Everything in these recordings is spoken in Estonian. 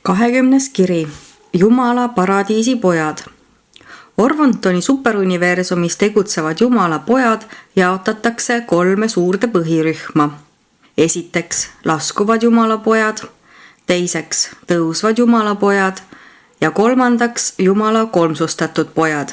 20. kiri. Jumala paradiisi pojad. Orvontoni superuniversumis tegutsevad Jumala pojad jaotatakse 3 suurde põhirühma. Esiteks laskuvad Jumala pojad, teiseks tõusvad Jumala pojad ja kolmandaks Jumala kolmsustatud pojad.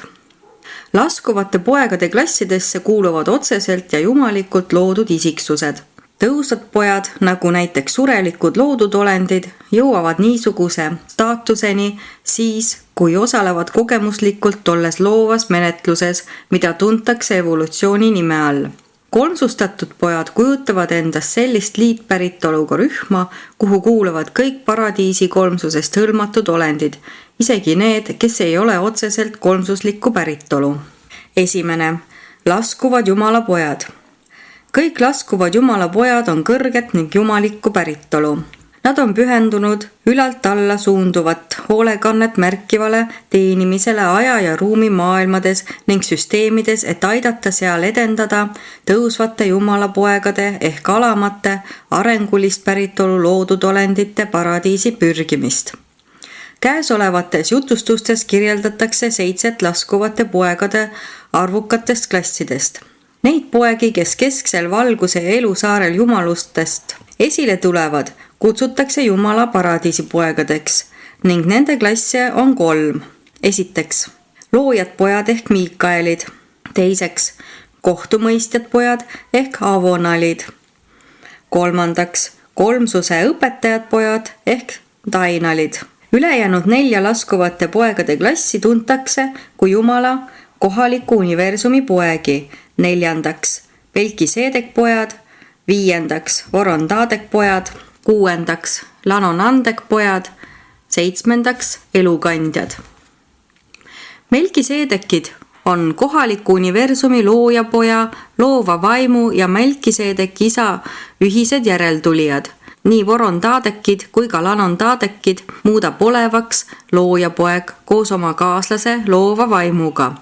Laskuvate poegade klassidesse kuuluvad otseselt ja jumalikult loodud isiksused. Tõusvad pojad, nagu näiteks surelikud loodud olendid, jõuavad niisuguse staatuseni siis, kui osalevad kogemuslikult tolles loovas menetluses, mida tuntakse evolutsiooni nime all. Kolmsustatud pojad kujutavad endast sellist liitpäritoluga rühma, kuhu kuuluvad kõik paradiisi kolmsusest hõlmatud olendid, isegi need, kes ei ole otseselt kolmsuslikku päritolu. Esimene. Laskuvad Jumala pojad. Kõik laskuvad Jumala pojad on kõrget ning jumalikku päritolu. Nad on pühendunud ülalt alla suunduvat hoolekannet märkivale teenimisele aja ja ruumi maailmades ning süsteemides, et aidata seal edendada tõusvate Jumala poegade ehk alamate arengulist päritolu loodud olendite paradiisi pürgimist. Käesolevates jutustustes kirjeldatakse 7 laskuvate poegade arvukatest klassidest. Neid poegi, kes kesksel valguse ja elusaarel jumalustest esile tulevad, kutsutakse Jumala paradiisi poegadeks ning nende klasse on 3. Esiteks, loojad pojad ehk Miikaelid. Teiseks, kohtumõistjad pojad ehk Avonalid. Kolmandaks, kolmsuse õpetajad pojad ehk Dainalid. Ülejäänud 4 laskuvate poegade klassi tuntakse kui Jumala kohaliku universumi poegi. 4. Melkiseedek pojad, 5. Vorondadek pojad, 6. Lanonandek pojad, 7. elukandjad. Melkiseedekid on kohaliku universumi looja poja, loova vaimu ja Melkiseedek isa ühised järeltulijad. Nii Vorondadekid kui ka Lanondadekid muudab olevaks looja poeg koos oma kaaslase loova vaimuga.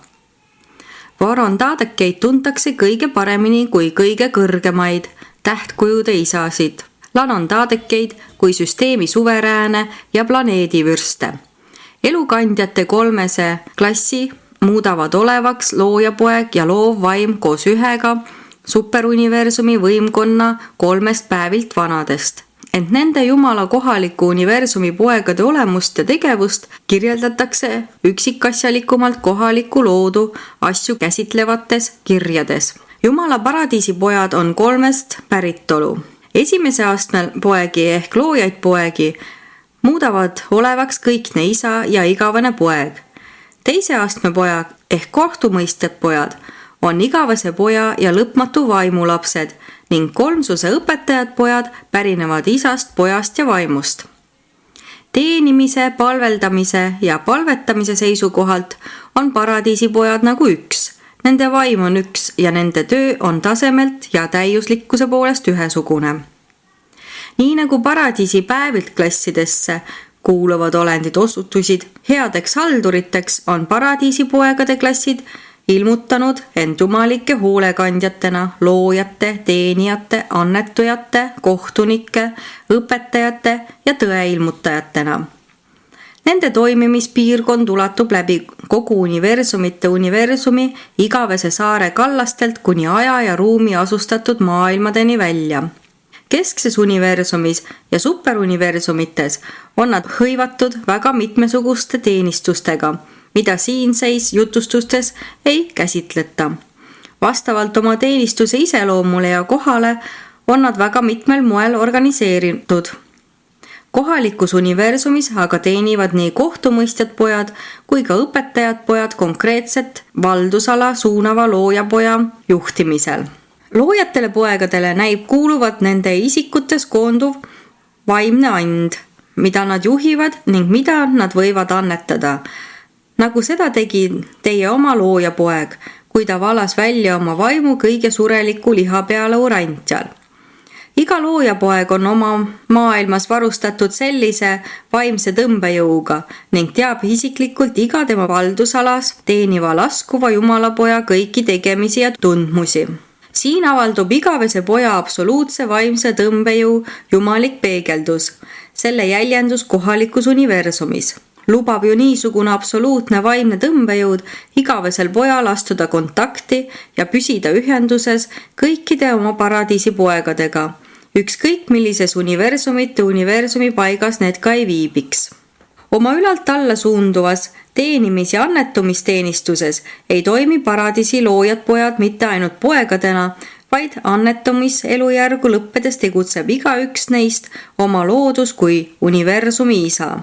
Vorondadekeid tuntakse kõige paremini kui kõige kõrgemaid tähtkujude isasid, Lanondadekeid kui süsteemi suverääne ja planeedivürste. Elukandjate 3 klassi muudavad olevaks looja poeg ja loov vaim koos ühega superuniversumi võimkonna 3 päevilt vanadest. Ent nende Jumala kohaliku universumi poegade olemust ja tegevust kirjeldatakse üksikasjalikumalt kohaliku loodu asju käsitlevates kirjades. Jumala paradiisi pojad on 3 päritolu. Esimese astme poegi ehk loojaid poegi muudavad olevaks kõikne isa ja igavene poeg. Teise astme poja ehk kohtumõistjad pojad on igavese poja ja lõpmatu vaimulapsed ning kolmsuse õpetajad pojad pärinevad isast, pojast ja vaimust. Teenimise, palveldamise ja palvetamise seisukohalt on paradiisi pojad nagu üks. Nende vaim on üks ja nende töö on tasemelt ja täiuslikkuse poolest ühesugune. Nii nagu paradiisi päevilt klassidesse kuuluvad olendid osutusid headeks halduriteks, on paradiisi poegade klassid ilmutanud end jumalike hoolekandjatena, loojate, teenijate, annetujate, kohtunike, õpetajate ja tõeilmutajatena. Nende toimimispiirkond ulatub läbi kogu universumi igavese saare kallastelt kuni aja ja ruumi asustatud maailmadeni välja. Keskses universumis ja superuniversumites on nad hõivatud väga mitmesuguste teenistustega, mida siinseis jutustustes ei käsitleta. Vastavalt oma teenistuse iseloomule ja kohale on nad väga mitmel moel organiseeritud. Kohalikus universumis aga teenivad nii kohtumõistjad pojad kui ka õpetajad pojad konkreetset valdusala suunava looja poja juhtimisel. Loojatele poegadele näib kuuluvat nende isikutes koonduv vaimne and, mida nad juhivad ning mida nad võivad annetada. Nagu seda tegi teie oma looja poeg, kui ta valas välja oma vaimu kõige sureliku liha peale urantjal. Iga looja poeg on oma maailmas varustatud sellise vaimse tõmbejõuga ning teab isiklikult iga tema valdusalas teeniva laskuva Jumala poja kõiki tegemisi ja tundmusi. Siin avaldub igavese poja absoluutse vaimse tõmbejõu jumalik peegeldus. selle jäljendus kohalikus universumis. Lubab ju niisugune absoluutne vaimne tõmbejõud igavesel pojal astuda kontakti ja püsida ühenduses kõikide oma paradiisi poegadega, ükskõik millises universumi paigas need ka ei viibiks. Oma ülalt alla suunduvas teenimis- ja annetumisteenistuses ei toimi paradiisi loojad pojad mitte ainult poegadena, vaid annetumiselujärgu lõppedes tegutseb igaüks neist oma loodus kui universumi isa.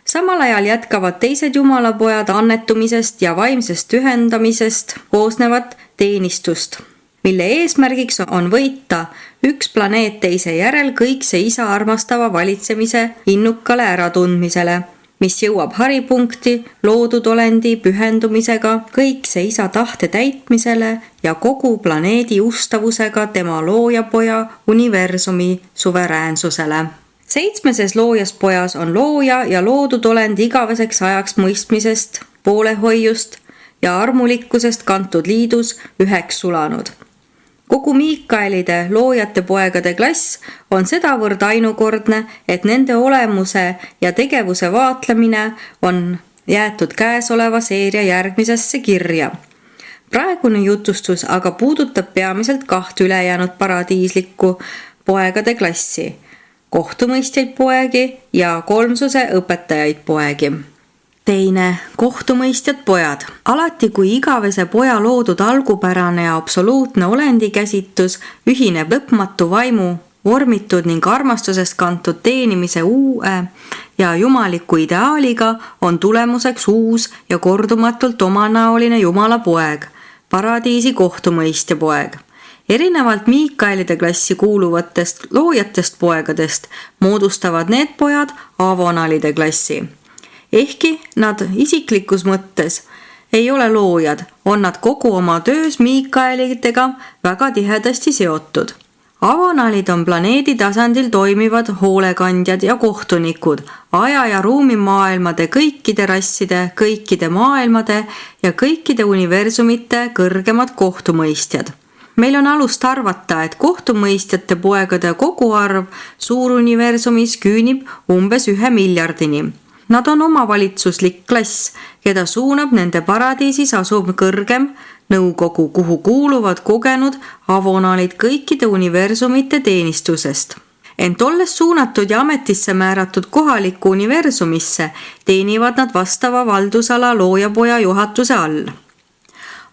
Samal ajal jätkavad teised jumalapojad annetumisest ja vaimsest ühendamisest koosnevat teenistust, mille eesmärgiks on võita üks planeet teise järel kõikse isa armastava valitsemise innukale äratundmisele, mis jõuab haripunkti loodud olendi pühendumisega kõikse isa tahte täitmisele ja kogu planeedi ustavusega tema loojapoja universumi suveräänsusele. 7. loojas pojas on looja ja loodud olend igaveseks ajaks mõistmisest, poolehoiust ja armulikkusest kantud liidus üheks sulanud. Kogu Miikaelide loojate poegade klass on sedavõrd ainukordne, et nende olemuse ja tegevuse vaatlemine on jäetud käesoleva seeria järgmisesse kirja. Praegune jutustus aga puudutab peamiselt 2 ülejäänud paradiislikku poegade klassi, kohtumõistjaid poegi ja kolmsuse õpetajaid poegi. 2. kohtumõistjad pojad. Alati kui igavese poja loodud algupärane ja absoluutne olendikäsitus ühineb lõpmatu vaimu, vormitud ning armastusest kantud teenimise uue ja jumaliku ideaaliga, on tulemuseks uus ja kordumatult omanäoline jumala poeg, paradiisi kohtumõistja poeg. Erinevalt Miikaelide klassi kuuluvatest loojatest poegadest moodustavad need pojad avonalide klassi. Ehkki nad isiklikus mõttes ei ole loojad, on nad kogu oma töös Miikaelidega väga tihedasti seotud. Avonalid on planeedi tasandil toimivad hoolekandjad ja kohtunikud, aja- ja ruumimaailmade kõikide rasside, kõikide maailmade ja kõikide universumite kõrgemad kohtumõistjad. Meil on alust arvata, et kohtumõistjate poegade koguarv suuruniversumis küünib umbes 1 miljardini. Nad on omavalitsuslik klass, keda suunab nende paradiisis asuv kõrgem nõukogu, kuhu kuuluvad kogenud avonalid kõikide universumite teenistusest. Ent olles suunatud ja ametisse määratud kohalikku universumisse, teenivad nad vastava valdusala loojapoja juhatuse all.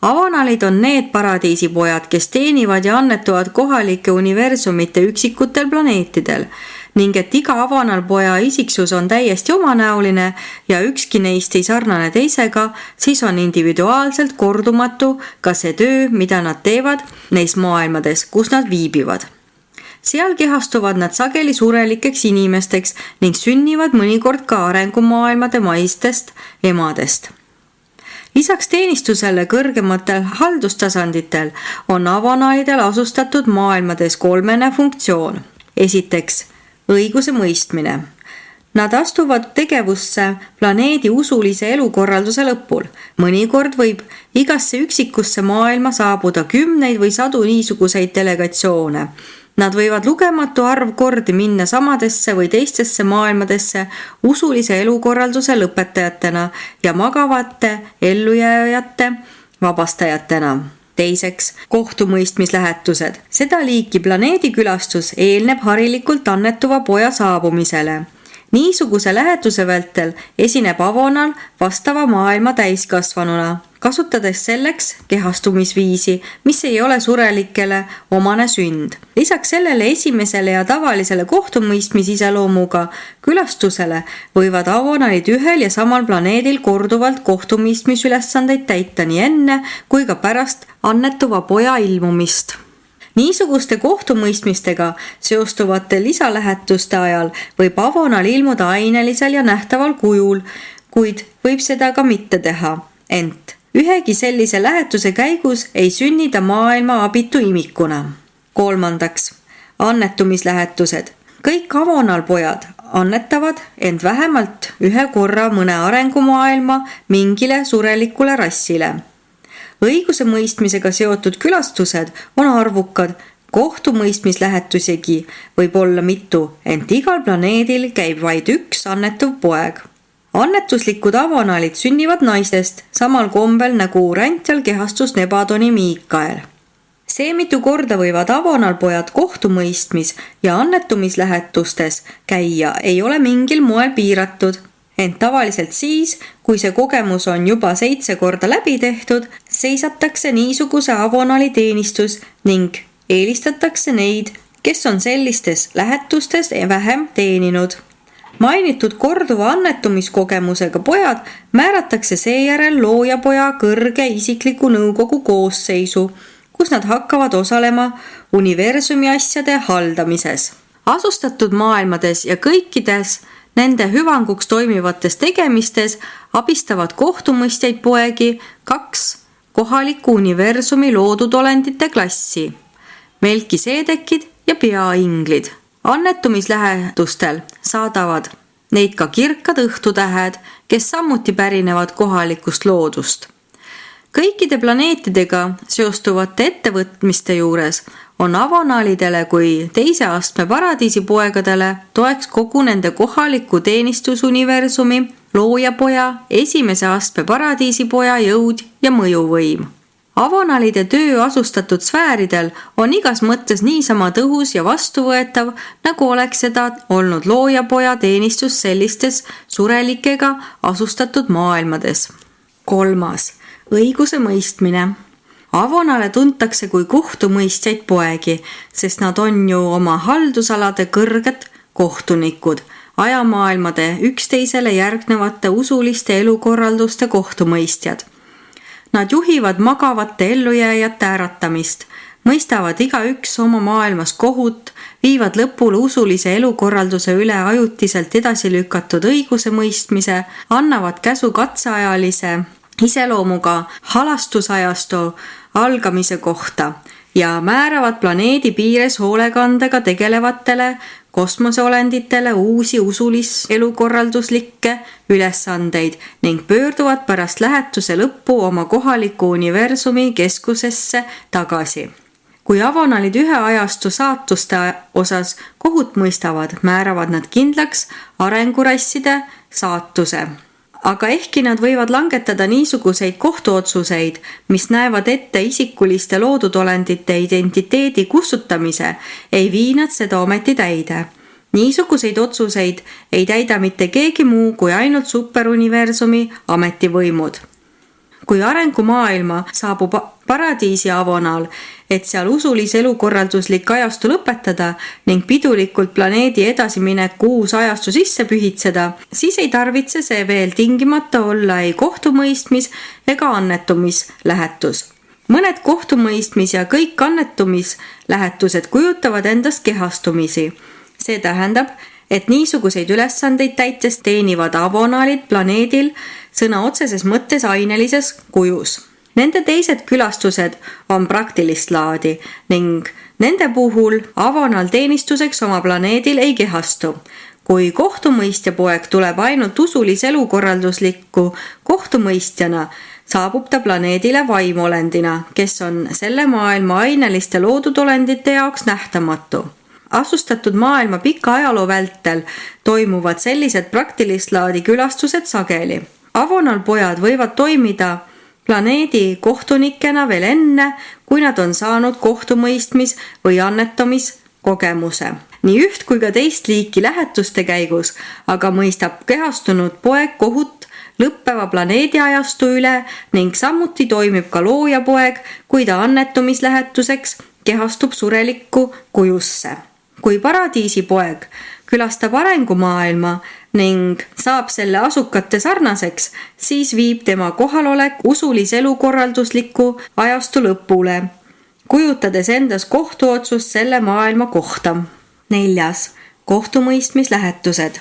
Avonalid on need paradiisipojad, kes teenivad ja annetuvad kohalike universumite üksikutel planeetidel, ning et iga avonalpoja isiksus on täiesti omanäoline ja ükski neist ei sarnane teisega, siis on individuaalselt kordumatu ka see töö, mida nad teevad neis maailmades, kus nad viibivad. Seal kehastuvad nad sageli surelikeks inimesteks ning sünnivad mõnikord ka arengumaailmade maistest emadest. Lisaks teenistusele kõrgematel haldustasanditel on avonalidel asustatud maailmades 3 funktsioon. Esiteks, õiguse mõistmine. Nad astuvad tegevusse planeedi usulise elukorralduse lõpul. Mõnikord võib igasse üksikusse maailma saabuda 10 või 100 niisuguseid delegatsioone. Nad võivad lugematu arv kordi minna samadesse või teistesse maailmadesse usulise elukorralduse lõpetajatena ja magavate ellujääjate vabastajatena. Teiseks, kohtumõistmislähetused. Seda liiki planeedikülastus eelneb harilikult annetuva poja saabumisele. Niisuguse lähetuse vältel esineb avonal vastava maailma täiskasvanuna, kasutades selleks kehastumisviisi, mis ei ole surelikele omane sünd. Lisaks sellele esimesele ja tavalisele kohtumõistmisiseloomuga külastusele võivad avonalid ühel ja samal planeedil korduvalt kohtumõistmisülesandeid täita nii enne kui ka pärast annetuva poja ilmumist. Niisuguste kohtumõistmistega seostuvate lisalähetuste ajal võib avonal ilmuda ainelisel ja nähtaval kujul, kuid võib seda ka mitte teha, ent ühegi sellise lähetuse käigus ei sünni ta maailma abitu imikuna. Kolmandaks, annetumislähetused. Kõik avonalpojad annetavad end vähemalt 1 korra mõne arengumaailma mingile surelikule rassile. Õiguse mõistmisega seotud külastused on arvukad, kohtumõistmislähetusegi võib olla mitu, ent igal planeedil käib vaid üks annetuv poeg. Annetuslikud avonaalid sünnivad naistest, samal kombel nagu räntjal kehastus Nebadoni Miikael. See, mitu korda võivad avonaalpojad kohtumõistmis- ja annetumislähetustes käia, ei ole mingil moel piiratud, ent tavaliselt siis, kui see kogemus on juba 7 korda läbi tehtud, seisatakse niisuguse avonaali teenistus ning eelistatakse neid, kes on sellistes lähetustes vähem teeninud. Mainitud korduva annetumiskogemusega pojad määratakse seejärel loojapoja kõrge isikliku nõukogu koosseisu, kus nad hakkavad osalema universumi asjade haldamises. Asustatud maailmades ja kõikides nende hüvanguks toimivates tegemistes abistavad kohtumõistjaid poegi 2 kohaliku universumi loodud olendite klassi, Melkiseedekid ja peainglid. Annetumislähetustel saadavad neid ka kirkad õhtutähed, kes samuti pärinevad kohalikust loodust. Kõikide planeetidega seostuvate ettevõtmiste juures on avonaalidele kui teise astme paradiisipoegadele toeks kogu nende kohaliku teenistusuniversumi, loojapoja, esimese astme paradiisipoja jõud ja mõjuvõim. Avonaalide töö asustatud sfääridel on igas mõttes niisama tõhus ja vastuvõetav, nagu oleks seda olnud loojapoja teenistus sellistes surelikega asustatud maailmades. 3. Õiguse mõistmine. Avonaale tuntakse kui kohtumõistjaid poegi, sest nad on ju oma haldusalade kõrged kohtunikud, ajamaailmade üksteisele järgnevate usuliste elukorralduste kohtumõistjad. Nad juhivad magavate ellujääjate äratamist, mõistavad igaüks oma maailmas kohut, viivad lõpule usulise elukorralduse üle ajutiselt edasi lükatud õiguse mõistmise, annavad käsu katseajalise iseloomuga halastusajastu algamise kohta ja määravad planeedi piires hoolekandega tegelevatele kosmoseolenditele uusi elukorralduslikke ülesandeid ning pöörduvad pärast lähetuse lõppu oma kohaliku universumi keskusesse tagasi. Kui avonaalid ühe ajastu saatuste osas kohut mõistavad, määravad nad kindlaks arengurasside saatuse. Aga ehkki nad võivad langetada niisuguseid kohtuotsuseid, mis näevad ette isikuliste loodudolendite identiteedi kustutamise, ei vii nad seda ometi täide. Niisuguseid otsuseid ei täida mitte keegi muu kui ainult superuniversumi ametivõimud. Kui arengumaailma saabub paradiisi avonaal, et seal usulise elukorralduslik ajastu lõpetada ning pidulikult planeedi edasimineku uus ajastu sisse pühitseda, siis ei tarvitse see veel tingimata olla ei kohtumõistmis ega annetumislähetus. Mõned kohtumõistmis ja kõik annetumislähetused kujutavad endast kehastumisi. See tähendab, et niisuguseid ülesandeid täites teenivad avonaalid planeedil sõna otseses mõttes ainelises kujus. Nende teised külastused on praktilist laadi ning nende puhul avonaal teenistuseks oma planeedil ei kehastu. Kui kohtumõistja poeg tuleb ainult usulise elukorraldusliku kohtumõistjana, saabub ta planeedile vaimolendina, kes on selle maailma aineliste loodudolendite jaoks nähtamatu. Asustatud maailma pika ajaloo vältel toimuvad sellised praktilist laadi külastused sageli. Avonaalpojad võivad toimida planeedi kohtunikena veel enne, kui nad on saanud kohtumõistmis- või annetamiskogemuse. Nii üht kui ka teist liiki lähetuste käigus aga mõistab kehastunud poeg kohut lõppeva planeediajastu üle ning samuti toimib ka loojapoeg, kui ta annetumislähetuseks kehastub surelikku kujusse. Kui paradiisipoeg külastab arengumaailma ning saab selle asukate sarnaseks, siis viib tema kohalolek usulise elukorraldusliku ajastu lõpule, kujutades endas kohtuotsust selle maailma kohta. 4. Kohtumõistmislähetused.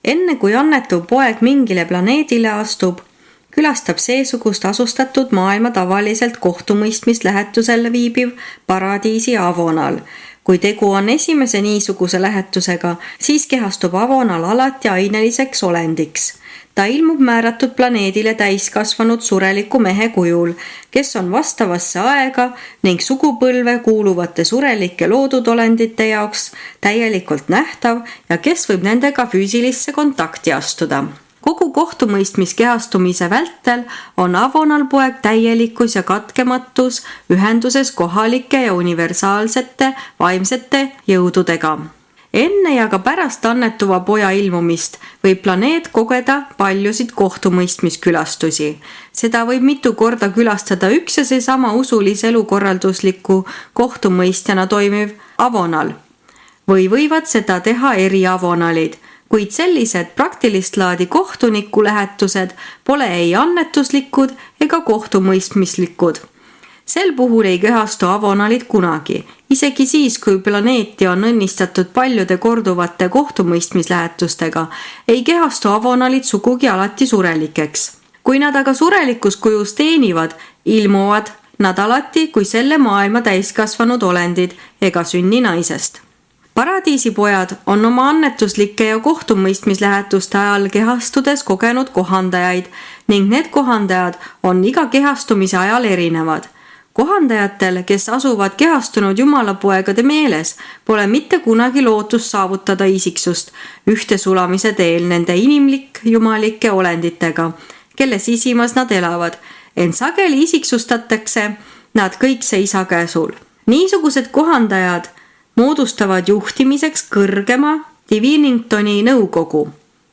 Enne kui annetuv poeg mingile planeedile astub, külastab seesugust asustatud maailma tavaliselt kohtumõistmislähetusel viibiv paradiisi avonaal. Kui tegu on esimese niisuguse lähetusega, siis kehastub avonaal alati aineliseks olendiks. ta ilmub määratud planeedile täiskasvanud sureliku mehe kujul, kes on vastavasse aega ning sugupõlve kuuluvate surelike loodud olendite jaoks täielikult nähtav ja kes võib nendega füüsilisse kontakti astuda. Kogu kohtumõistmiskehastumise vältel on avonalpoeg täielikus ja katkematus ühenduses kohalike ja universaalsete vaimsete jõududega. Enne ja ka pärast annetuva poja ilmumist võib planeet kogeda paljusid kohtumõistmiskülastusi. Seda võib mitu korda külastada üks ja seesama usulise elukorraldusliku kohtumõistjana toimiv avonal. Või võivad seda teha eri avonalid, kuid sellised praktilist laadi kohtuniku lähetused pole ei annetuslikud ega kohtumõistmislikud. Sel puhul ei kehastu avonalid kunagi, isegi siis, kui planeeti on õnnistatud paljude korduvate kohtumõistmislähetustega, ei kehastu avonalid sugugi alati surelikeks. Kui nad aga surelikus kujus teenivad, ilmuvad nad alati kui selle maailma täiskasvanud olendid ega sünni naisest. Paradiisipojad on oma annetuslike ja kohtumõistmislähetuste ajal kehastudes kogenud kohandajaid ning need kohandajad on iga kehastumise ajal erinevad. Kohandajatel, kes asuvad kehastunud jumalapoegade meeles, pole mitte kunagi lootust saavutada isiksust ühtesulamise teel nende inimlik jumalike olenditega, kelle sisimas nad elavad, ent sageli isiksustatakse nad kõikse isa käsul. Niisugused kohandajad moodustavad juhtimiseks kõrgema Diviningtoni nõukogu,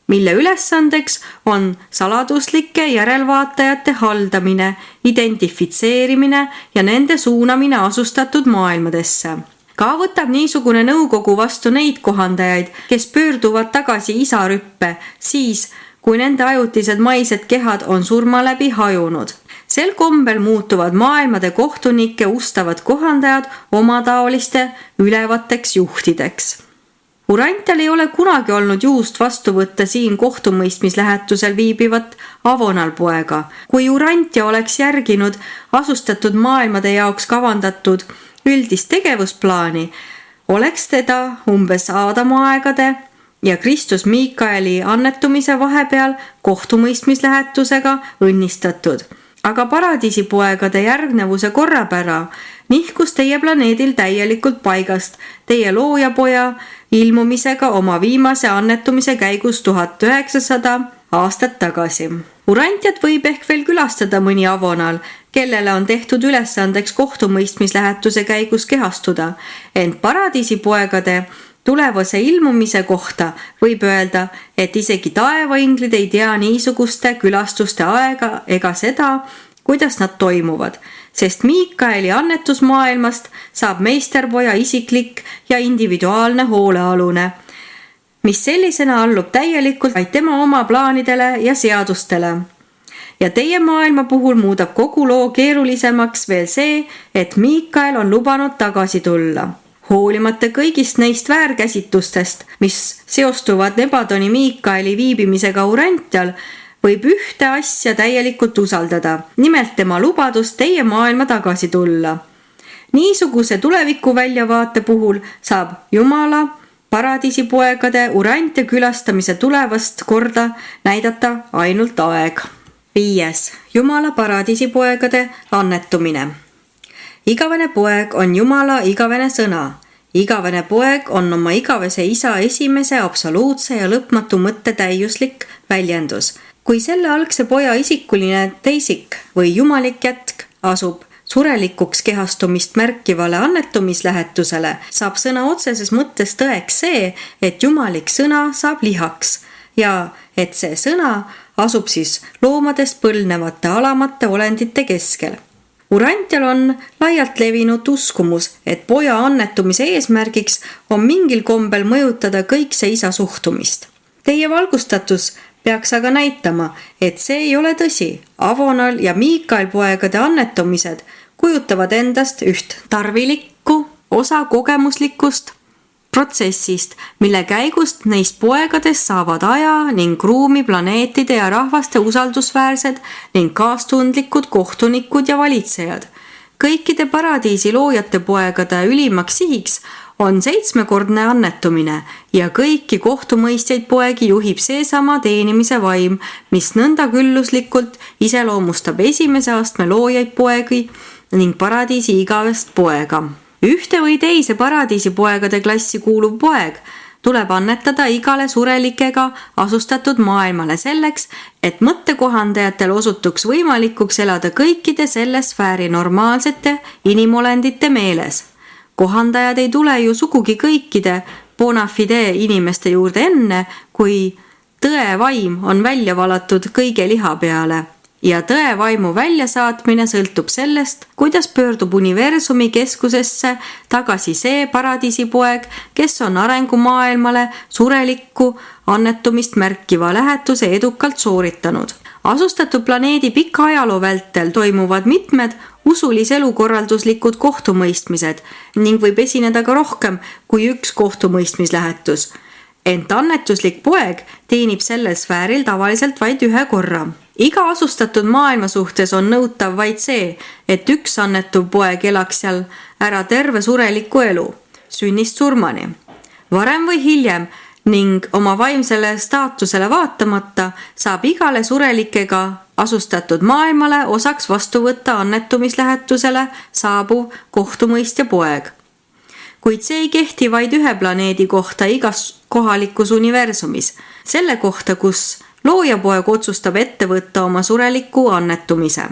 mille ülesandeks on saladuslike järelvaatajate haldamine, identifitseerimine ja nende suunamine asustatud maailmadesse. Ka võtab niisugune nõukogu vastu neid kohandajaid, kes pöörduvad tagasi isarüppe siis, kui nende ajutised maised kehad on surma läbi hajunud. Sel kombel muutuvad maailmade kohtunike ustavad kohandajad omataoliste ülevateks juhtideks. Urantial ei ole kunagi olnud juhust vastu võtta siin kohtumõistmislähetusel viibivat avonalpoega. Kui Urantia oleks järginud asustatud maailmade jaoks kavandatud üldist tegevusplaani, oleks teda umbes Aadama aegade ja Kristus Miikaeli annetumise vahepeal kohtumõistmislähetusega õnnistatud. Aga paradiisipoegade järgnevuse korrapära nihkus teie planeedil täielikult paigast teie loojapoja ilmumisega oma viimase annetumise käigus 1900 aastat tagasi. Urantiat võib ehk veel külastada mõni avonal, kellele on tehtud ülesandeks kohtumõistmislähetuse käigus kehastuda, ent paradiisipoegade tulevase ilmumise kohta võib öelda, et isegi taevainglid ei tea niisuguste külastuste aega ega seda, kuidas nad toimuvad, sest Miikaeli annetusmaailmast saab meisterpoja isiklik ja individuaalne hoolealune, mis sellisena allub täielikult vaid tema oma plaanidele ja seadustele. Ja teie maailma puhul muudab kogu loo keerulisemaks veel see, et Miikael on lubanud tagasi tulla. Hoolimata kõigist neist väärkäsitustest, mis seostuvad Nebadoni Miikaeli viibimisega Urantial, võib ühte asja täielikult usaldada, nimelt tema lubadust teie maailma tagasi tulla. Niisuguse tuleviku väljavaate puhul saab Jumala paradiisipoegade Urantia külastamise tulevast korda näidata ainult aeg. 5. Jumala paradiisipoegade annetumine. Igavene poeg on Jumala igavene sõna. Igavene poeg on oma igavese isa esimese absoluutse ja lõpmatu mõtte täiuslik väljendus. Kui selle algse poja isikuline teisik või jumalik jätk asub surelikuks kehastumist märkivale annetumislähetusele, saab sõna otseses mõttes tõeks see, et jumalik sõna saab lihaks ja et see sõna asub siis loomadest põlnevate alamate olendite keskel. Urantial on laialt levinud uskumus, et poja annetumise eesmärgiks on mingil kombel mõjutada kõikse isa suhtumist. Teie valgustatus peaks aga näitama, et see ei ole tõsi. Avonal ja Miikael poegade annetumised kujutavad endast üht tarvilikku osa kogemuslikust protsessist, mille käigust neist poegadest saavad aja ning ruumi planeetide ja rahvaste usaldusväärsed ning kaastundlikud kohtunikud ja valitsejad. Kõikide paradiisi loojate poegade ülimaks sihiks on 7-kordne annetumine ja kõiki kohtumõistjaid poegi juhib seesama teenimise vaim, mis nõnda külluslikult iseloomustab esimese astme loojaid poegi ning paradiisi igavest poega. Ühte või teise paradiisi poegade klassi kuuluv poeg tuleb annetada igale surelikega asustatud maailmale selleks, et mõttekohandajatel osutuks võimalikuks elada kõikide selle sfääri normaalsete inimolendite meeles. Kohandajad ei tule ju sugugi kõikide bona fide inimeste juurde enne, kui tõe vaim on välja valatud kõige liha peale. Ja tõe vaimu väljasaatmine sõltub sellest, kuidas pöördub universumi keskusesse tagasi see paradiisipoeg, kes on arengumaailmale surelikku annetumist märkiva lähetuse edukalt sooritanud. Asustatud planeedi pika ajaloo vältel toimuvad mitmed usulis-elukorralduslikud kohtumõistmised ning võib esineda ka rohkem kui üks kohtumõistmislähetus. Ent annetuslik poeg teenib sellel sfääril tavaliselt vaid ühe korra. Iga asustatud maailma suhtes on nõutav vaid see, et üks annetuv poeg elaks seal ära terve sureliku elu, sünnist surmani. Varem või hiljem ning oma vaimsele staatusele vaatamata saab igale surelikega asustatud maailmale osaks vastu võtta annetumislähetusele saabuv kohtumõistja poeg. Kuid see ei kehti vaid ühe planeedi kohta igas kohalikus universumis, selle kohta, kus loojapoeg otsustab ette võtta oma sureliku annetumise.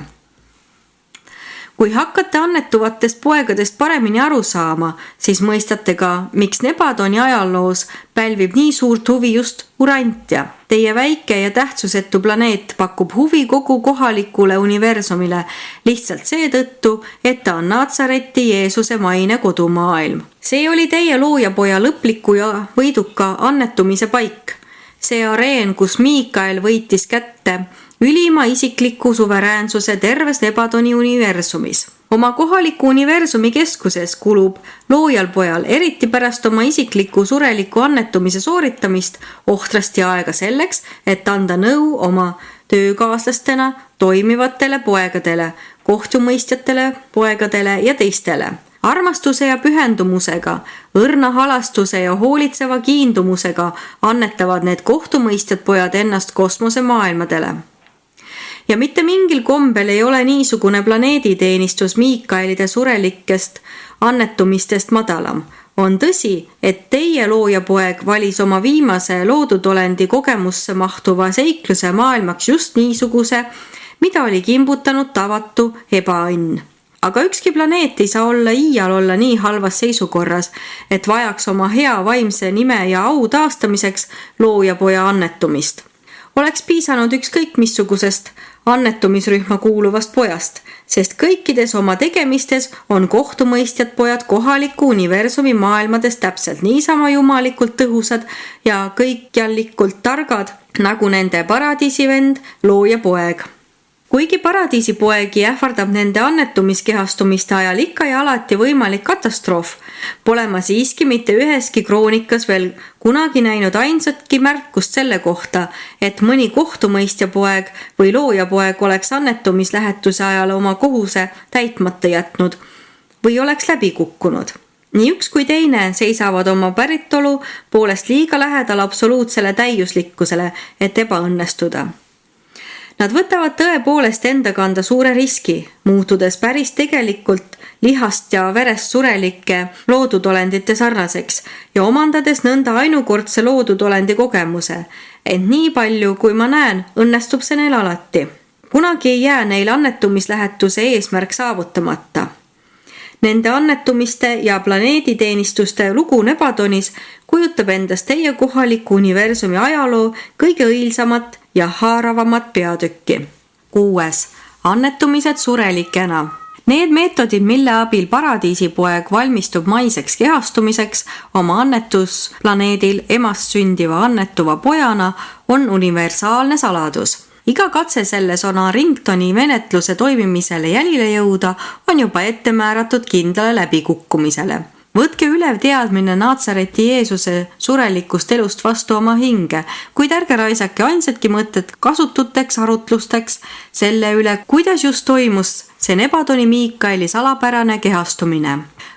Kui hakkate annetuvatest poegadest paremini aru saama, siis mõistate ka, miks Nebadoni ajaloos pälvib nii suurt huvi just Urantia. Teie väike ja tähtsusetu planeet pakub huvi kogu kohalikule universumile lihtsalt seetõttu, et ta on Natsareti Jeesuse maine kodumaailm. See oli teie loojapoja lõpliku ja võiduka annetumise paik. See areen, kus Miikael võitis kätte ülima isikliku suveräänsuse terves Nebadoni universumis. Oma kohaliku universumi keskuses kulub loojal pojal eriti pärast oma isikliku sureliku annetumise sooritamist ohtrasti aega selleks, et anda nõu oma töökaaslastena toimivatele poegadele, kohtumõistjatele poegadele ja teistele. Armastuse ja pühendumusega, õrna halastuse ja hoolitseva kiindumusega annetavad need kohtumõistjad pojad ennast kosmosemaailmadele. Ja mitte mingil kombel ei ole niisugune planeediteenistus Miikaelide surelikest annetumistest madalam. On tõsi, et teie loojapoeg valis oma viimase loodudolendi kogemusse mahtuva seikluse maailmaks just niisuguse, mida oli kimbutanud tavatu ebaõnn. Aga ükski planeet ei saa iial olla nii halvas seisukorras, et vajaks oma hea vaimse nime ja au taastamiseks loojapoja annetumist. Oleks piisanud ükskõik missugusest annetumisrühma kuuluvast pojast, sest kõikides oma tegemistes on kohtumõistjad pojad kohaliku universumi maailmades täpselt niisama jumalikult tõhusad ja kõikjallikult targad, nagu nende paradiisivend loojapoeg. Kuigi paradiisipoegi ähvardab nende annetumiskehastumiste ajal ikka ja alati võimalik katastroof, pole ma siiski mitte üheski kroonikas veel kunagi näinud ainsatki märkust selle kohta, et mõni kohtumõistja poeg või loojapoeg oleks annetumislähetuse ajal oma kohuse täitmata jätnud või oleks läbi kukkunud. Nii üks kui teine seisavad oma päritolu poolest liiga lähedal absoluutsele täiuslikkusele, et ebaõnnestuda. Nad võtavad tõepoolest enda kanda suure riski, muutudes päris tegelikult lihast ja verest surelike loodudolendite sarnaseks ja omandades nõnda ainukordse loodudolendi kogemuse. Ent nii palju, kui ma näen, õnnestub see neil alati. Kunagi ei jää neil annetumislähetuse eesmärk saavutamata. Nende annetumiste ja planeediteenistuste lugu Nebadonis kujutab endast teie kohaliku universumi ajaloo kõige õilsamat ja haaravamat peatükki. 6. Annetumised surelikena. Need meetodid, mille abil paradiisipoeg valmistub maiseks kehastumiseks oma annetusplaneedil emast sündiva annetuva pojana, on universaalne saladus. Iga katse selles Ringtoni menetluse toimimisele jälile jõuda on juba ette määratud kindlale läbikukkumisele. Võtke ülev teadmine Naatsareti Jeesuse surelikust elust vastu oma hinge, kuid ärge raisake ainsatki mõtet kasututeks arutlusteks selle üle, kuidas just toimus see Nebadoni Miikaeli salapärane kehastumine.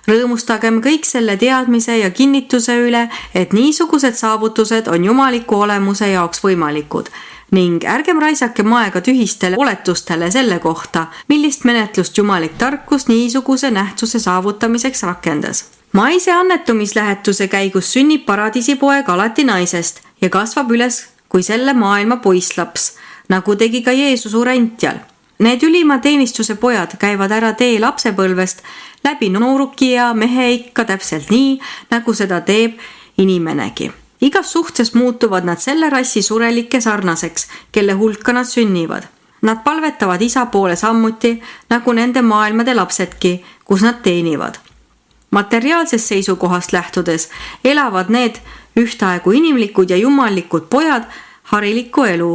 Rõõmustagem kõik selle teadmise ja kinnituse üle, et niisugused saavutused on jumaliku olemuse jaoks võimalikud ning ärgem raisakem aega tühistele oletustele selle kohta, millist menetlust jumalik tarkus niisuguse nähtuse saavutamiseks rakendas. Maise annetumislähetuse käigus sünnib paradiisipoeg alati naisest ja kasvab üles kui selle maailma poisslaps, nagu tegi ka Jeesus urentjal. Need ülima teenistuse pojad käivad ära tee lapsepõlvest läbi nooruki ja mehe ikka täpselt nii, nagu seda teeb inimenegi. Igas suhtes muutuvad nad selle rassi surelike sarnaseks, kelle hulka nad sünnivad. Nad palvetavad isa poole sammuti, nagu nende maailmade lapsedki, kus nad teenivad. Materiaalsest seisukohast lähtudes elavad need ühtaegu inimlikud ja jumallikud pojad harilikku elu,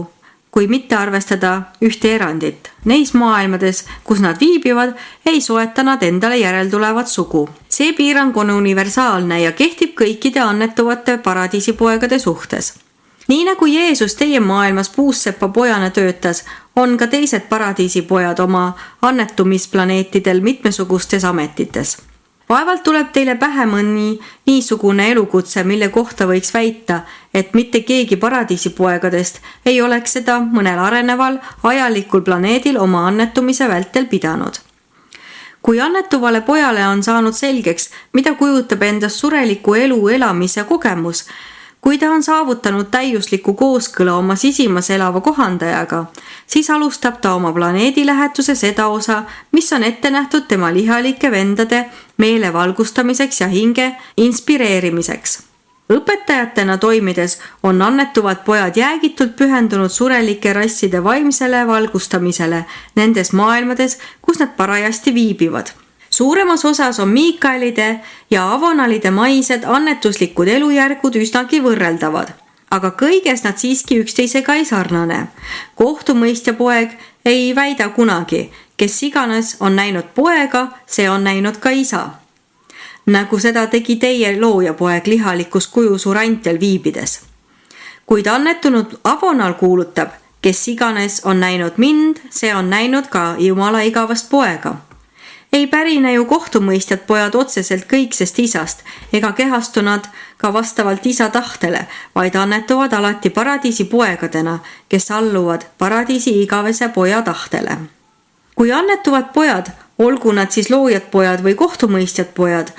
kui mitte arvestada ühte erandit. Neis maailmades, kus nad viibivad, ei soeta nad endale järeltulevat sugu. See piirang on universaalne ja kehtib kõikide annetuvate paradiisipoegade suhtes. Nii nagu Jeesus teie maailmas puusseppa pojana töötas, on ka teised paradiisipojad oma annetumisplaneetidel mitmesugustes ametites. Vaevalt tuleb teile pähe mõni niisugune elukutse, mille kohta võiks väita, et mitte keegi paradiisipoegadest ei oleks seda mõnel areneval ajalikul planeedil oma annetumise vältel pidanud. Kui annetuvale pojale on saanud selgeks, mida kujutab endast sureliku elu elamise kogemus, kui ta on saavutanud täiusliku kooskõla oma sisimas elava kohandajaga, siis alustab ta oma planeedi lähetuse seda osa, mis on ette nähtud tema lihalike vendade meele valgustamiseks ja hinge inspireerimiseks. Õpetajatena toimides on annetuvad pojad jäägitult pühendunud surelike rasside vaimsele valgustamisele nendes maailmades, kus nad parajasti viibivad. Suuremas osas on Miikaelide ja Avonalide maised annetuslikud elujärgud üsnagi võrreldavad, aga kõiges nad siiski üksteisega ei sarnane. Kohtumõistja poeg ei väida kunagi, kes iganes on näinud poega, see on näinud ka isa. Nagu seda tegi teie loojapoeg lihalikus kujus urantjal viibides. Kuid annetunud Avonal kuulutab, kes iganes on näinud mind, see on näinud ka Jumala igavast poega. Ei pärine ju kohtumõistjad pojad otseselt kõiksest isast ega kehastu nad ka vastavalt isa tahtele, vaid annetuvad alati paradiisi poegadena, kes alluvad paradiisi igavese poja tahtele. Kui annetuvad pojad, olgu nad siis loojad pojad või kohtumõistjad pojad,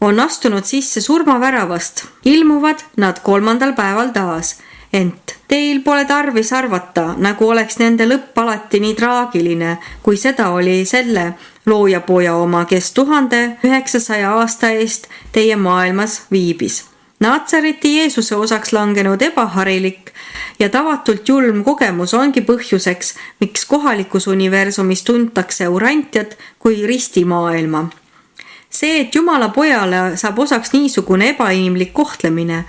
on astunud sisse surmaväravast, ilmuvad nad 3. päeval taas, ent teil pole tarvis arvata, nagu oleks nende lõpp alati nii traagiline, kui seda oli selle loojapoja oma, kes 1900 aasta eest teie maailmas viibis. Naatsareti Jeesuse osaks langenud ebaharilik ja tavatult julm kogemus ongi põhjuseks, miks kohalikus universumis tuntakse urantjat kui ristimaailma. See, et Jumala pojale saab osaks niisugune ebainimlik kohtlemine,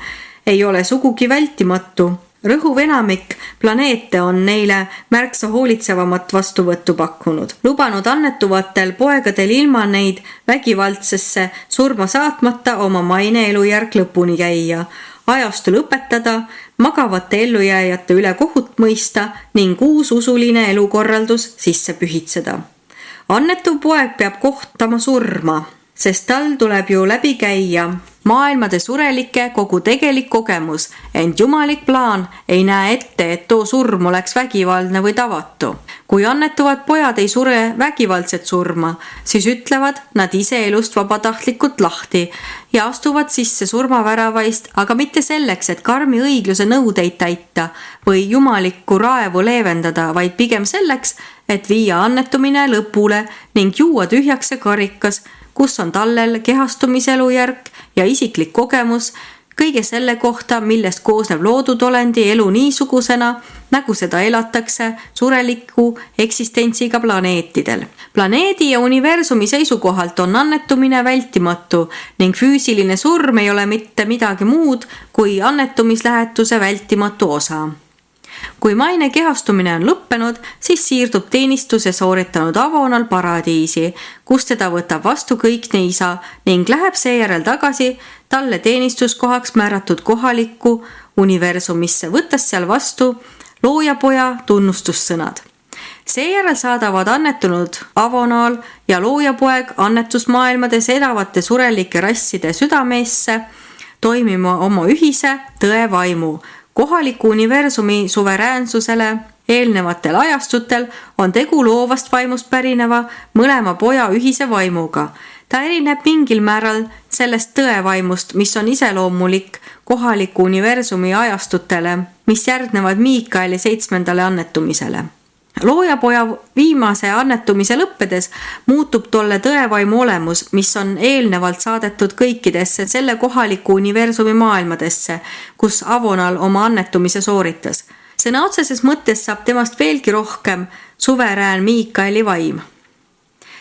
ei ole sugugi vältimatu. Rõhuv enamik planeete on neile märksa hoolitsevamat vastuvõttu pakkunud, lubanud annetuvatel poegadel ilma neid vägivaldsesse surma saatmata oma maine elujärg lõpuni käia, ajastu lõpetada, magavate ellujääjate üle kohut mõista ning uus usuline elukorraldus sisse pühitseda. Annetuv poeg peab kohtama surma, sest tal tuleb ju läbi käia maailmade surelike kogu tegelik kogemus, ent jumalik plaan ei näe ette, et too surm oleks vägivaldne või tavatu. Kui annetuvad pojad ei sure vägivaldset surma, siis ütlevad nad ise elust vabatahtlikult lahti ja astuvad sisse surmaväravaist, aga mitte selleks, et karmi õigluse nõudeid täita või jumalikku raevu leevendada, vaid pigem selleks, et viia annetumine lõpule ning juua tühjaks see karikas, kus on tallel kehastumiselujärg ja isiklik kogemus kõige selle kohta, millest koosneb loodud olendi elu niisugusena, nagu seda elatakse sureliku eksistentsiga planeetidel. Planeedi ja universumi seisukohalt on annetumine vältimatu ning füüsiline surm ei ole mitte midagi muud kui annetumislähetuse vältimatu osa. Kui maine kehastumine on lõppenud, siis siirdub teenistuse sooritanud avonal paradiisi, kus teda võtab vastu kõikne isa ning läheb seejärel tagasi talle teenistuskohaks määratud kohalikku universumisse, võttes seal vastu loojapoja tunnustussõnad. Seejärel saadavad annetunud avonaal ja loojapoeg annetusmaailmades elavate surelike rasside südameesse toimima oma ühise tõe vaimu. Kohaliku universumi suveräänsusele eelnevatel ajastutel on tegu loovast vaimust pärineva mõlema poja ühise vaimuga. Ta erineb mingil määral sellest tõevaimust, mis on iseloomulik kohaliku universumi ajastutele, mis järgnevad Miikaeli 7. annetumisele. Loojapoja viimase annetumise lõppedes muutub tolle tõevaimu olemus, mis on eelnevalt saadetud kõikidesse selle kohaliku universumi maailmadesse, kus avonal oma annetumise sooritas. Sõna otseses mõttes saab temast veelgi rohkem suverään Miikaeli vaim.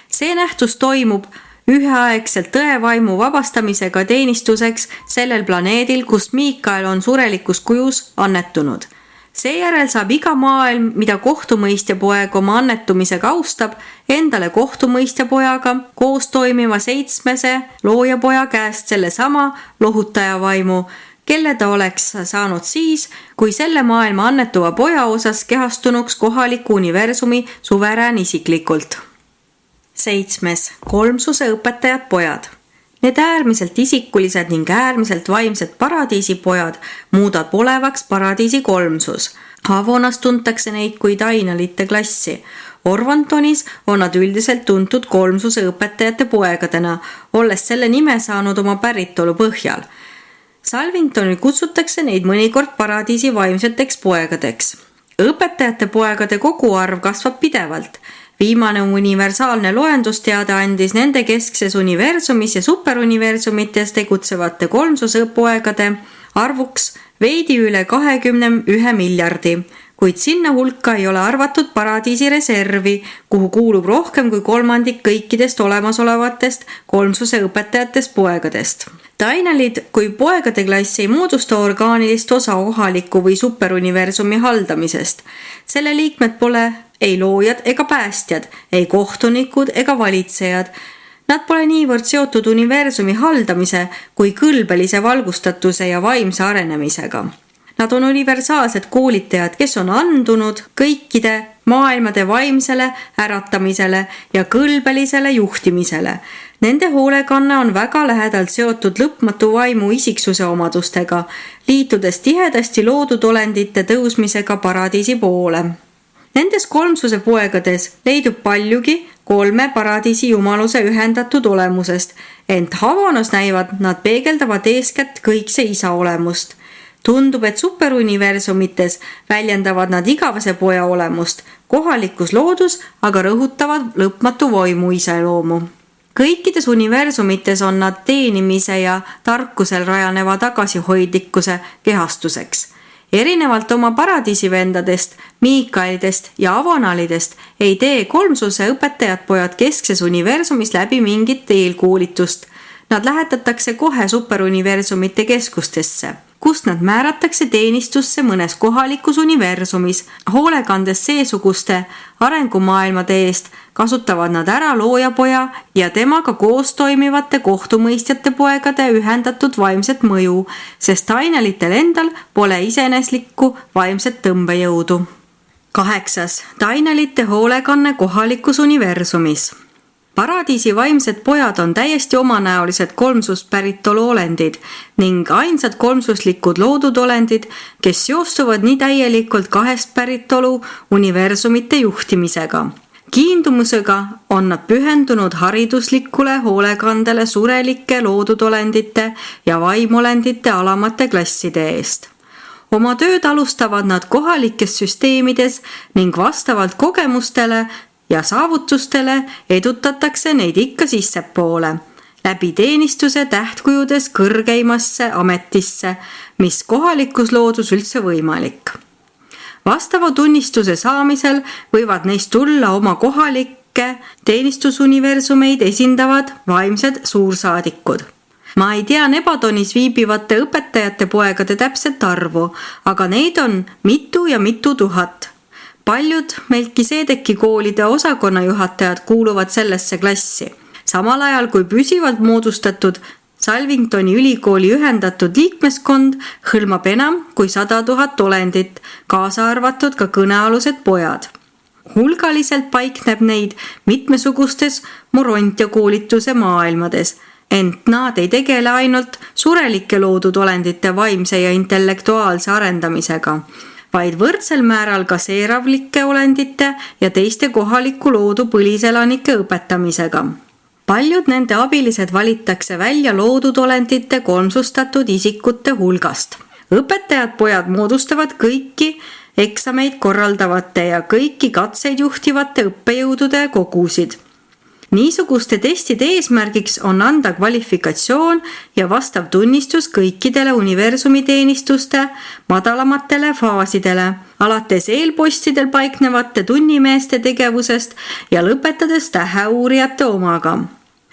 See nähtus toimub üheaegselt tõevaimu vabastamisega teenistuseks sellel planeedil, kus Miikael on surelikus kujus annetunud. Seejärel saab iga maailm, mida kohtumõistja poeg oma annetumisega austab, endale kohtumõistja pojaga koos toimiva 7. loojapoja käest selle sama lohutaja vaimu, kelle ta oleks saanud siis, kui selle maailma annetuva poja osas kehastunuks kohaliku universumi suverään isiklikult. 7. Kolmsuse õpetajad pojad. Need äärmiselt isikulised ning äärmiselt vaimsed paradiisipojad muudab olevaks paradiisi kolmsus. Avonas tuntakse neid kui Dainalite klassi. Orvantonis on nad üldiselt tuntud kolmsuse õpetajate poegadena, olles selle nime saanud oma päritolu põhjal. Salvingtonil kutsutakse neid mõnikord paradiisi vaimseteks poegadeks. Õpetajate poegade koguarv kasvab pidevalt. Viimane universaalne loendusteade andis nende keskses universumis ja superuniversumites tegutsevate kolmsuse poegade arvuks veidi üle 21 miljardi, kuid sinna hulka ei ole arvatud paradiisi reservi, kuhu kuulub rohkem kui kolmandik kõikidest olemasolevatest kolmsuse õpetajatest poegadest. Dainalid kui poegade klass ei moodusta orgaanilist osa kohaliku või superuniversumi haldamisest. Selle liikmed pole ei loojad ega päästjad, ei kohtunikud ega valitsejad. Nad pole niivõrd seotud universumi haldamise kui kõlbelise valgustatuse ja vaimse arenemisega. Nad on universaalsed koolitajad, kes on andunud kõikide maailmade vaimsele äratamisele ja kõlbelisele juhtimisele. Nende hoolekanne on väga lähedalt seotud lõpmatu vaimu isiksuse omadustega, liitudes tihedasti loodud olendite tõusmisega paradiisi poole. Nendes kolmsuse poegades leidub paljugi kolme paradiisi jumaluse ühendatud olemusest, ent Havanos näivad nad peegeldavad eeskätt kõikse isa olemust. Tundub, et superuniversumites väljendavad nad igavese poja olemust, kohalikus loodus aga rõhutavad lõpmatu vaimu iseloomu. Kõikides universumites on nad teenimise ja tarkusel rajaneva tagasihoidlikkuse kehastuseks. Erinevalt oma paradiisivendadest, Miikaelidest ja avonalidest ei tee kolmsuse õpetajad pojad keskses universumis läbi mingit eelkoolitust. Nad lähetatakse kohe superuniversumite keskustesse, kust nad määratakse teenistusse mõnes kohalikus universumis. Hoolekandes seesuguste arengumaailmade eest kasutavad nad ära loojapoja ja temaga koos toimivate kohtumõistjate poegade ühendatud vaimset mõju, sest Dainalitel endal pole iseeneslikku vaimset tõmbejõudu. 8. Dainalite hoolekanne kohalikus universumis. Paradiisi vaimsed pojad on täiesti omanäolised kolmsust päritolu olendid ning ainsad kolmsuslikud loodud olendid, kes seostuvad nii täielikult kahest päritolu universumite juhtimisega. Kiindumusega on nad pühendunud hariduslikule hoolekandele surelike loodud olendite ja vaimolendite alamate klasside eest. Oma tööd alustavad nad kohalikes süsteemides ning vastavalt kogemustele ja saavutustele edutatakse neid ikka sissepoole, läbi teenistuse tähtkujudes kõrgeimasse ametisse, mis kohalikus loodus üldse võimalik. Vastava tunnistuse saamisel võivad neist tulla oma kohalikke teenistusuniversumeid esindavad vaimsed suursaadikud. Ma ei tea Nebatonis viibivate õpetajate poegade täpset arvu, aga neid on mitu ja mitu tuhat. Paljud Melkiseedeki koolide osakonnajuhatajad kuuluvad sellesse klassi. Samal ajal kui püsivalt moodustatud Salvingtoni ülikooli ühendatud liikmeskond hõlmab enam kui 100 000 olendit, kaasa arvatud ka kõnealused pojad. Hulgaliselt paikneb neid mitmesugustes Morontia koolituse maailmades, ent nad ei tegele ainult surelike loodud olendite vaimse ja intellektuaalse arendamisega, vaid võrdsel määral ka seeravlike olendite ja teiste kohaliku loodu põliselanike õpetamisega. Paljud nende abilised valitakse välja loodud olendite kolmsustatud isikute hulgast. Õpetajad pojad moodustavad kõiki eksameid korraldavate ja kõiki katseid juhtivate õppejõudude kogusid. Niisuguste testide eesmärgiks on anda kvalifikatsioon ja vastav tunnistus kõikidele universumiteenistuste madalamatele faasidele, alates eelpostidel paiknevate tunnimeeste tegevusest ja lõpetades täheuurijate omaga.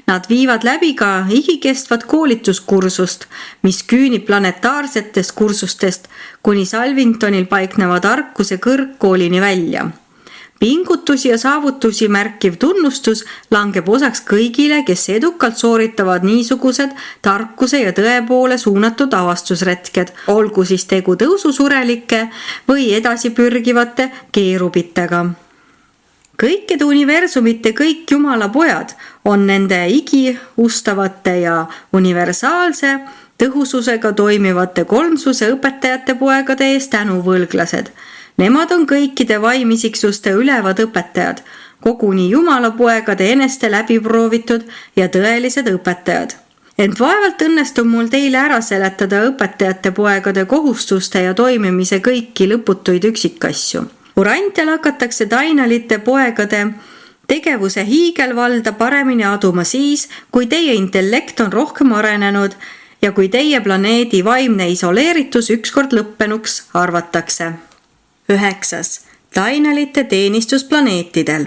Nad viivad läbi ka igikestvat koolituskursust, mis küünib planetaarsetest kursustest kuni Salvingtonil paikneva tarkuse kõrgkoolini välja. Pingutusi ja saavutusi märkiv tunnustus langeb osaks kõigile, kes edukalt sooritavad niisugused tarkuse ja tõe poole suunatud avastusretked, olgu siis tegu tõususurelike või edasipürgivate keerubitega. Kõikide universumite kõik jumala pojad on nende igiustavate ja universaalse tõhususega toimivate kolmsuse õpetajate poegade eest tänuvõlglased. Nemad on kõikide vaimisiksuste ülevad õpetajad, koguni jumala poegade eneste läbiproovitud ja tõelised õpetajad. Ent vaevalt õnnestub mul teile ära seletada õpetajate poegade kohustuste ja toimimise kõiki lõputuid üksikasju. Urantial hakatakse Dainalite poegade tegevuse hiigelvalda paremini aduma siis, kui teie intellekt on rohkem arenenud ja kui teie planeedi vaimne isoleeritus ükskord lõppenuks arvatakse. 9. Dainalite teenistus planeetidel.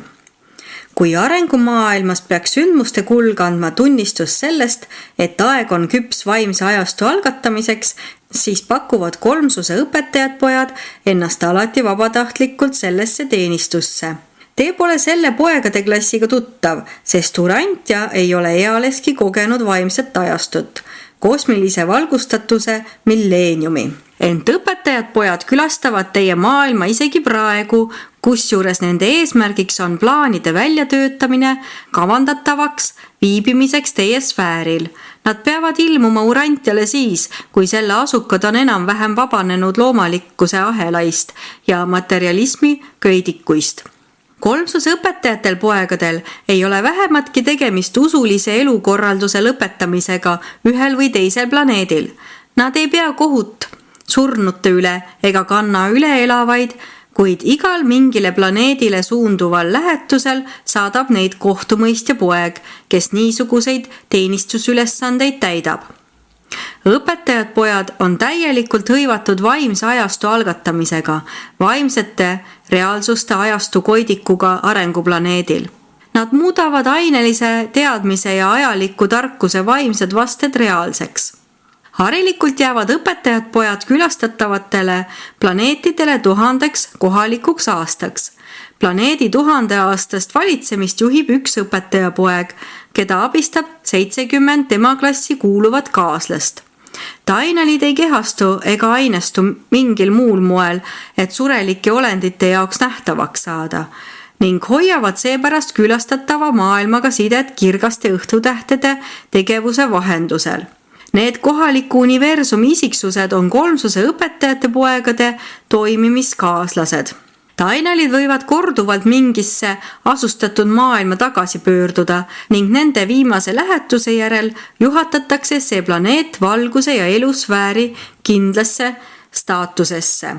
Kui arengumaailmas peaks sündmuste kulg andma tunnistus sellest, et aeg on küps vaimse ajastu algatamiseks, siis pakuvad kolmsuse õpetajad pojad ennast alati vabatahtlikult sellesse teenistusse. Te pole selle poegade klassiga tuttav, sest Urantia ei ole ealeski kogenud vaimset ajastut, kosmilise valgustatuse milleeniumi. Ent õpetajad pojad külastavad teie maailma isegi praegu, kusjuures nende eesmärgiks on plaanide väljatöötamine kavandatavaks viibimiseks teie sfääril. Nad peavad ilmuma Urantiale siis, kui selle asukad on enam-vähem vabanenud loomalikkuse ahelaist ja materialismi köidikuist. Kolmsuse õpetajatel poegadel ei ole vähematki tegemist usulise elukorralduse lõpetamisega ühel või teisel planeedil. Nad ei pea kohut surnute üle ega kanna üleelavaid, kuid igal mingile planeedile suunduval lähetusel saadab neid kohtumõistja poeg, kes niisuguseid teenistusülesandeid täidab. Õpetajad pojad on täielikult hõivatud vaimse ajastu algatamisega, vaimsete reaalsuste ajastu koidikuga arenguplaneedil. Nad muudavad ainelise teadmise ja ajaliku tarkuse vaimsed vasted reaalseks. Harilikult jäävad õpetajad pojad külastatavatele planeetidele 1000 kohalikuks aastaks. Planeedi 1000 aastast valitsemist juhib üks õpetaja poeg, keda abistab 70 tema klassi kuuluvat kaaslast. Dainalid ei kehastu ega ainestu mingil muul moel, et surelike olendite jaoks nähtavaks saada, ning hoiavad seepärast külastatava maailmaga sidet kirgaste õhtutähtede tegevuse vahendusel. Need kohaliku universumi isiksused on kolmsuse õpetajate poegade toimimiskaaslased. Dainalid võivad korduvalt mingisse asustatud maailma tagasi pöörduda ning nende viimase lähetuse järel juhatatakse see planeet valguse ja elusfääri kindlasse staatusesse.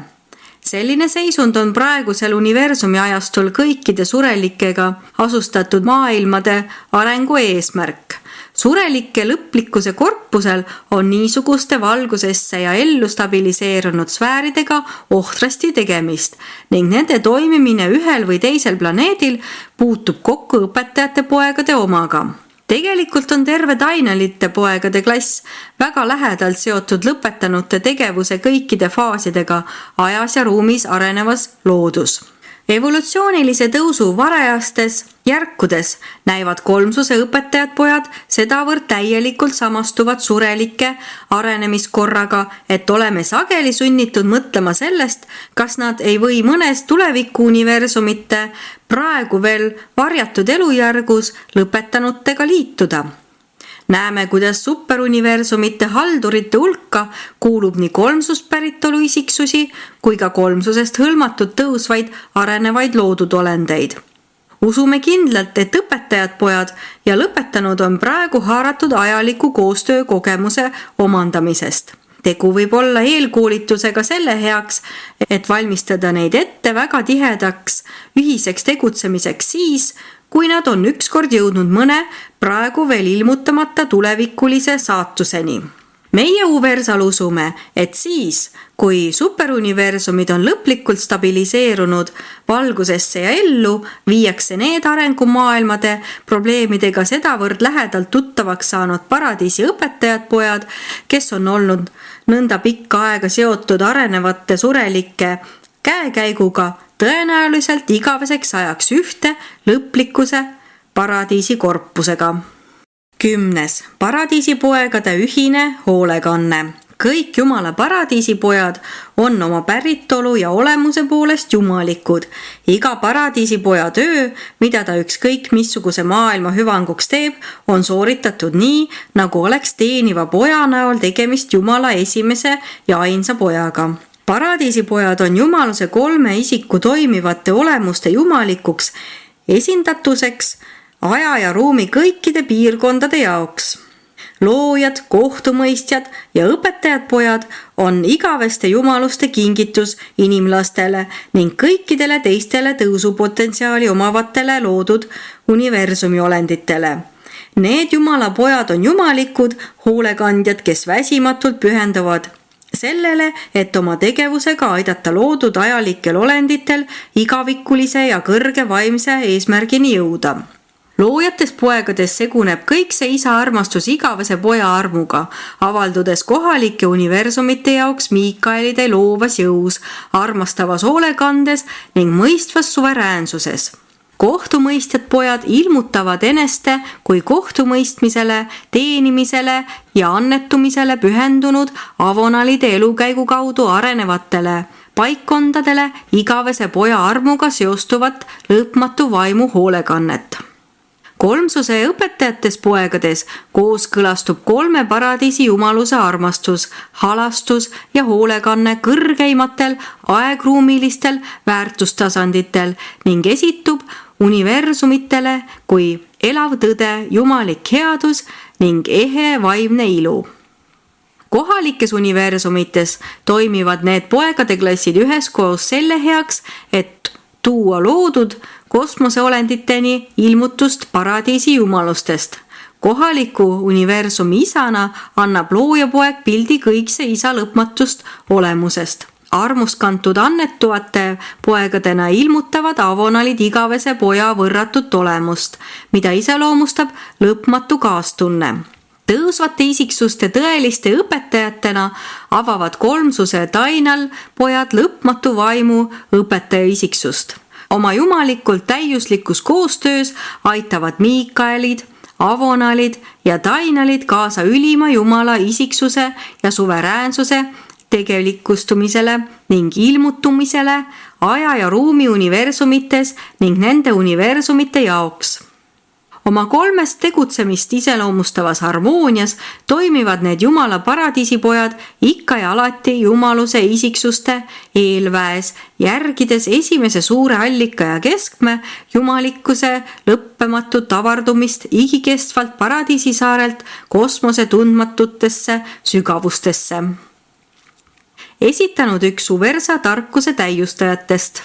Selline seisund on praegusel universumi ajastul kõikide surelikega asustatud maailmade arengu eesmärk. Surelike lõplikkuse korpusel on niisuguste valgusesse ja ellu stabiliseerunud sfääridega ohtrasti tegemist ning nende toimimine ühel või teisel planeedil puutub kokku õpetajate poegade omaga. Tegelikult on terve Dainalite poegade klass väga lähedalt seotud lõpetanute tegevuse kõikide faasidega ajas ja ruumis arenevas loodus. Evolutsioonilise tõusu varajastes järkudes näivad kolmsuse õpetajad pojad sedavõrd täielikult samastuvat surelike arenemiskorraga, et oleme sageli sunnitud mõtlema sellest, kas nad ei või mõnes tulevikuuniversumite praegu veel varjatud elujärgus lõpetanutega liituda. Näeme, kuidas superuniversumite haldurite hulka kuulub nii kolmsust päritolu isiksusi kui ka kolmsusest hõlmatud tõusvaid arenevaid loodud olendeid. Usume kindlalt, et õpetajad pojad ja lõpetanud on praegu haaratud ajaliku koostöö kogemuse omandamisest. Tegu võib olla eelkoolitusega selle heaks, et valmistada neid ette väga tihedaks ühiseks tegutsemiseks siis, kui nad on ükskord jõudnud mõne praegu veel ilmutamata tulevikulise saatuseni. Meie Uversal usume, et siis, kui superuniversumid on lõplikult stabiliseerunud valgusesse ja ellu, viiakse need arengumaailmade probleemidega sedavõrd lähedalt tuttavaks saanud paradiisi õpetajad pojad, kes on olnud nõnda pikka aega seotud arenevate surelike käekäiguga, tõenäoliselt igaveseks ajaks ühte lõplikuse paradiisi korpusega. 10. Paradiisipoegade ühine hoolekanne. Kõik Jumala paradiisipojad on oma päritolu ja olemuse poolest jumalikud. Iga paradiisipoja töö, mida ta ükskõik missuguse maailma hüvanguks teeb, on sooritatud nii, nagu oleks teeniva poja näol tegemist Jumala esimese ja ainsa pojaga. Paradiisipojad on jumaluse kolme isiku toimivate olemuste jumalikuks esindatuseks aja ja ruumi kõikide piirkondade jaoks. Loojad, kohtumõistjad ja õpetajad pojad on igaveste jumaluste kingitus inimlastele ning kõikidele teistele tõusupotentsiaali omavatele loodud universumi olenditele. Need Jumala pojad on jumalikud hoolekandjad, kes väsimatult pühenduvad sellele, et oma tegevusega aidata loodud ajalikel olenditel igavikulise ja kõrge vaimse eesmärgini jõuda. Loojates poegades seguneb kõik see isa armastus igavese poja armuga, avaldudes kohalike universumite jaoks Miikaelide loovas jõus, armastavas hoolekandes ning mõistvas suveräänsuses. Kohtumõistjad pojad ilmutavad eneste kui kohtumõistmisele, teenimisele ja annetumisele pühendunud avonalide elukäigu kaudu arenevatele paikkondadele igavese poja armuga seostuvat lõpmatu vaimu hoolekannet. Kolmsuse õpetajates poegades kooskõlastub kolme paradiisi jumaluse armastus, halastus ja hoolekanne kõrgeimatel aegruumilistel väärtustasanditel ning esitub universumitele kui elav tõde, jumalik headus ning ehe vaimne ilu. Kohalikes universumites toimivad need poegade klassid üheskoos selle heaks, et tuua loodud kosmoseolenditeni ilmutust paradiisi jumalustest. Kohaliku universumi isana annab loojapoeg pildi kõigse isa lõpmatust olemusest. Armust kantud annetuvate poegadena ilmutavad avonalid igavese poja võrratut olemust, mida iseloomustab lõpmatu kaastunne. Tõusvate isiksuste tõeliste õpetajatena avavad kolmsuse Dainal pojad lõpmatu vaimu õpetaja isiksust. Oma jumalikult täiuslikus koostöös aitavad Miikaelid, avonalid ja Dainalid kaasa ülima Jumala isiksuse ja suveräänsuse tegelikustumisele ning ilmutumisele aja ja ruumi universumites ning nende universumite jaoks. Oma kolmest tegutsemist iseloomustavas harmoonias toimivad need Jumala paradiisipojad ikka ja alati jumaluse isiksuste eelväes, järgides esimese suure allika ja keskme jumalikkuse lõppematut avardumist igikestvalt paradiisisaarelt kosmose tundmatutesse sügavustesse. Esitanud üks Uversa tarkuse täiustajatest.